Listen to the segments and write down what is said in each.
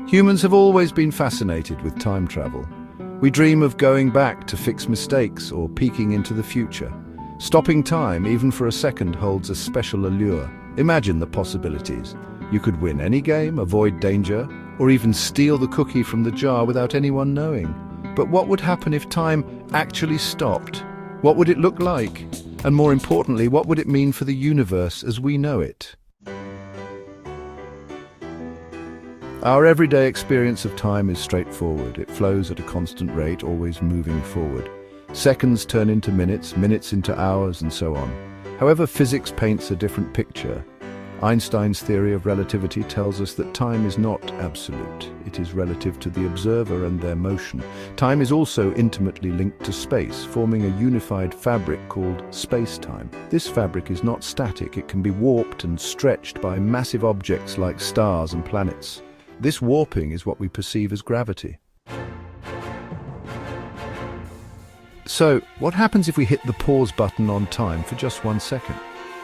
Humans have always been fascinated with time travel. We dream of going back to fix mistakes or peeking into the future. Stopping time, even for a second, holds a special allure. Imagine the possibilities. You could win any game, avoid danger, or even steal the cookie from the jar without anyone knowing. But what would happen if time actually stopped? What would it look like? And more importantly, what would it mean for the universe as we know it? Our everyday experience of time is straightforward. It flows at a constant rate, always moving forward. Seconds turn into minutes, minutes into hours, and so on. However, physics paints a different picture. Einstein's theory of relativity tells us that time is not absolute. It is relative to the observer and their motion. Time is also intimately linked to space, forming a unified fabric called space-time. This fabric is not static. It can be warped and stretched by massive objects like stars and planets. This warping is what we perceive as gravity. So, what happens if we hit the pause button on time for just 1 second?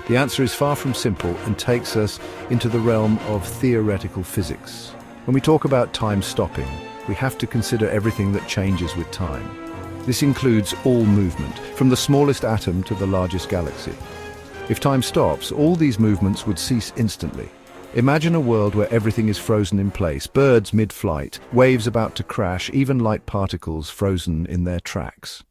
The answer is far from simple and takes us into the realm of theoretical physics. When we talk about time stopping, we have to consider everything that changes with time. This includes all movement, from the smallest atom to the largest galaxy. If time stops, all these movements would cease instantly. Imagine a world where everything is frozen in place, birds mid-flight, waves about to crash, even light particles frozen in their tracks.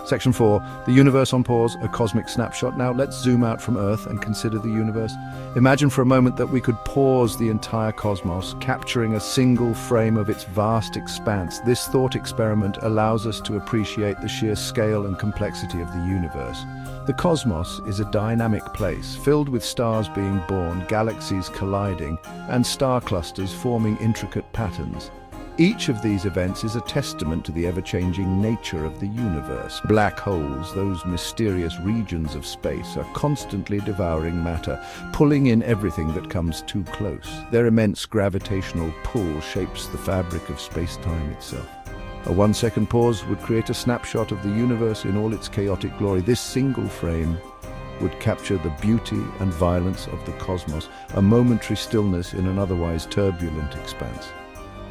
Section 4, the universe on pause, a cosmic snapshot. Now let's zoom out from Earth and consider the universe. Imagine for a moment that we could pause the entire cosmos, capturing a single frame of its vast expanse. This thought experiment allows us to appreciate the sheer scale and complexity of the universe. The cosmos is a dynamic place, filled with stars being born, galaxies colliding, and star clusters forming intricate patterns. Each of these events is a testament to the ever-changing nature of the universe. Black holes, those mysterious regions of space, are constantly devouring matter, pulling in everything that comes too close. Their immense gravitational pull shapes the fabric of space-time itself. A 1-second pause would create a snapshot of the universe in all its chaotic glory. This single frame would capture the beauty and violence of the cosmos, a momentary stillness in an otherwise turbulent expanse.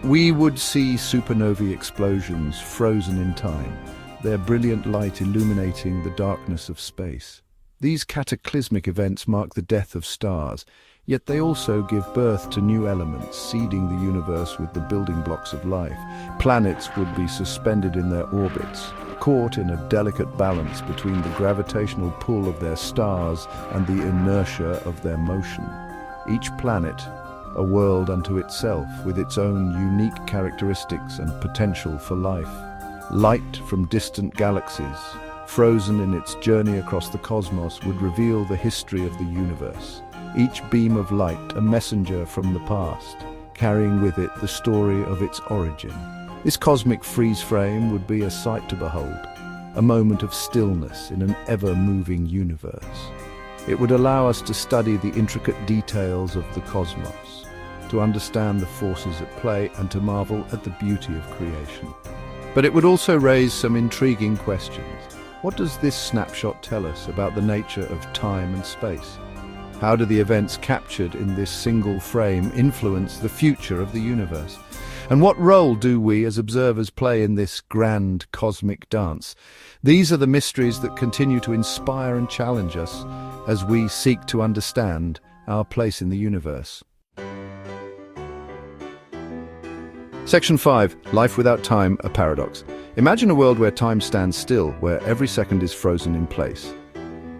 We would see supernovae explosions frozen in time, their brilliant light illuminating the darkness of space. These cataclysmic events mark the death of stars, yet they also give birth to new elements, seeding the universe with the building blocks of life. Planets would be suspended in their orbits, caught in a delicate balance between the gravitational pull of their stars and the inertia of their motion. Each planet, a world unto itself, with its own unique characteristics and potential for life. Light from distant galaxies, frozen in its journey across the cosmos, would reveal the history of the universe. Each beam of light, a messenger from the past, carrying with it the story of its origin. This cosmic freeze frame would be a sight to behold, a moment of stillness in an ever-moving universe. It would allow us to study the intricate details of the cosmos, to understand the forces at play, and to marvel at the beauty of creation. But it would also raise some intriguing questions. What does this snapshot tell us about the nature of time and space? How do the events captured in this single frame influence the future of the universe? And what role do we as observers play in this grand cosmic dance? These are the mysteries that continue to inspire and challenge us as we seek to understand our place in the universe. Section 5. Life without time, a paradox. Imagine a world where time stands still, where every second is frozen in place.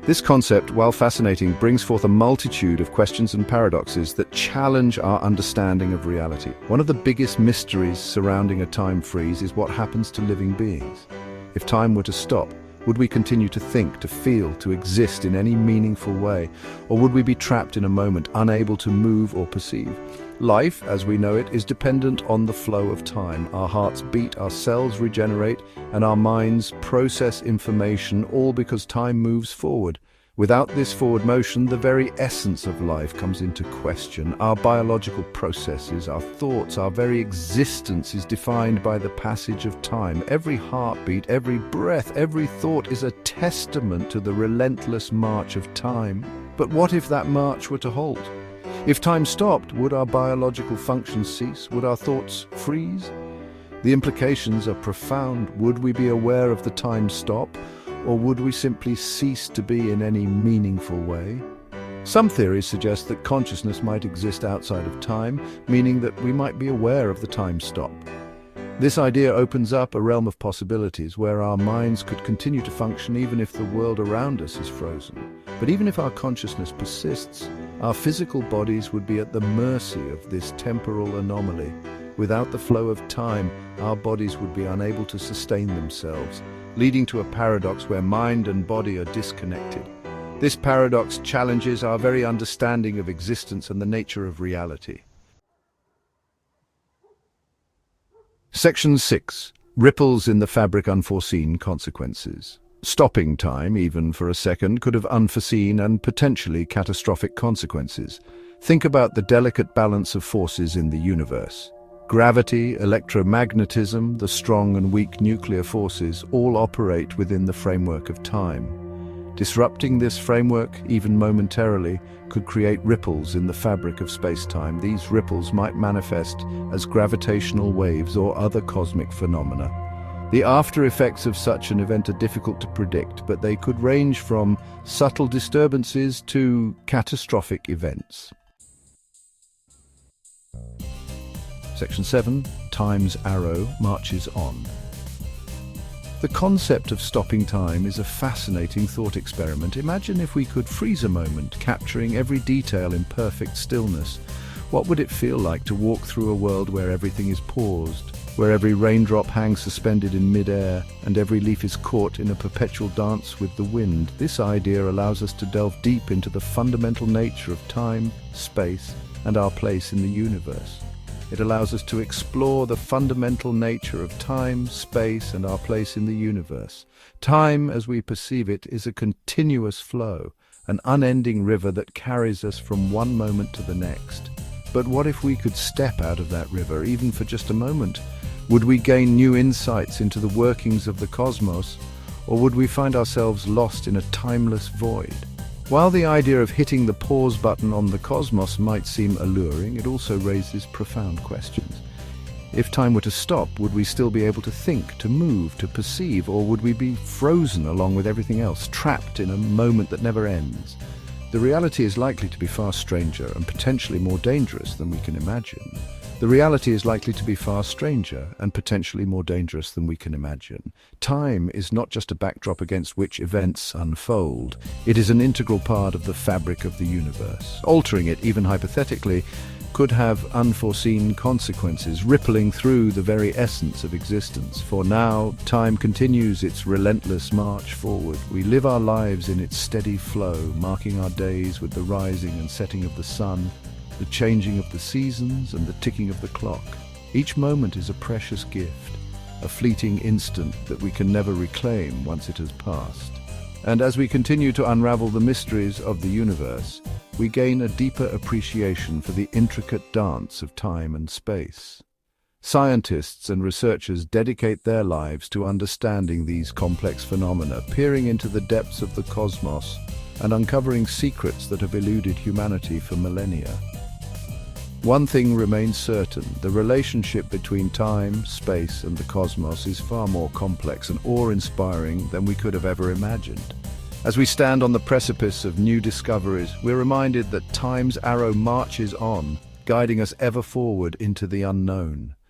This concept, while fascinating, brings forth a multitude of questions and paradoxes that challenge our understanding of reality. One of the biggest mysteries surrounding a time freeze is what happens to living beings. If time were to stop, would we continue to think, to feel, to exist in any meaningful way? Or would we be trapped in a moment, unable to move or perceive? Life, as we know it, is dependent on the flow of time. Our hearts beat, our cells regenerate, and our minds process information, all because time moves forward. Without this forward motion, the very essence of life comes into question. Our biological processes, our thoughts, our very existence is defined by the passage of time. Every heartbeat, every breath, every thought is a testament to the relentless march of time. But what if that march were to halt? If time stopped, would our biological functions cease? Would our thoughts freeze? The implications are profound. Would we be aware of the time stop, or would we simply cease to be in any meaningful way? Some theories suggest that consciousness might exist outside of time, meaning that we might be aware of the time stop. This idea opens up a realm of possibilities where our minds could continue to function even if the world around us is frozen. But even if our consciousness persists, our physical bodies would be at the mercy of this temporal anomaly. Without the flow of time, our bodies would be unable to sustain themselves, leading to a paradox where mind and body are disconnected. This paradox challenges our very understanding of existence and the nature of reality. Section 6. Ripples in the fabric, unforeseen consequences. Stopping time, even for a second, could have unforeseen and potentially catastrophic consequences. Think about the delicate balance of forces in the universe. Gravity, electromagnetism, the strong and weak nuclear forces all operate within the framework of time. Disrupting this framework, even momentarily, could create ripples in the fabric of space-time. These ripples might manifest as gravitational waves or other cosmic phenomena. The after effects of such an event are difficult to predict, but they could range from subtle disturbances to catastrophic events. Section 7. Time's arrow marches on. The concept of stopping time is a fascinating thought experiment. Imagine if we could freeze a moment, capturing every detail in perfect stillness. What would it feel like to walk through a world where everything is paused, where every raindrop hangs suspended in mid-air, and every leaf is caught in a perpetual dance with the wind? This idea allows us to delve deep into the fundamental nature of time, space, and our place in the universe. It allows us to explore the fundamental nature of time, space, and our place in the universe. Time, as we perceive it, is a continuous flow, an unending river that carries us from one moment to the next. But what if we could step out of that river, even for just a moment? Would we gain new insights into the workings of the cosmos, or would we find ourselves lost in a timeless void? While the idea of hitting the pause button on the cosmos might seem alluring, it also raises profound questions. If time were to stop, would we still be able to think, to move, to perceive, or would we be frozen along with everything else, trapped in a moment that never ends? The reality is likely to be far stranger and potentially more dangerous than we can imagine. The reality is likely to be far stranger and potentially more dangerous than we can imagine. Time is not just a backdrop against which events unfold. It is an integral part of the fabric of the universe. Altering it, even hypothetically, could have unforeseen consequences, rippling through the very essence of existence. For now, time continues its relentless march forward. We live our lives in its steady flow, marking our days with the rising and setting of the sun, the changing of the seasons, and the ticking of the clock. Each moment is a precious gift, a fleeting instant that we can never reclaim once it has passed. And as we continue to unravel the mysteries of the universe, we gain a deeper appreciation for the intricate dance of time and space. Scientists and researchers dedicate their lives to understanding these complex phenomena, peering into the depths of the cosmos and uncovering secrets that have eluded humanity for millennia. One thing remains certain: the relationship between time, space, and the cosmos is far more complex and awe-inspiring than we could have ever imagined. As we stand on the precipice of new discoveries, we're reminded that time's arrow marches on, guiding us ever forward into the unknown.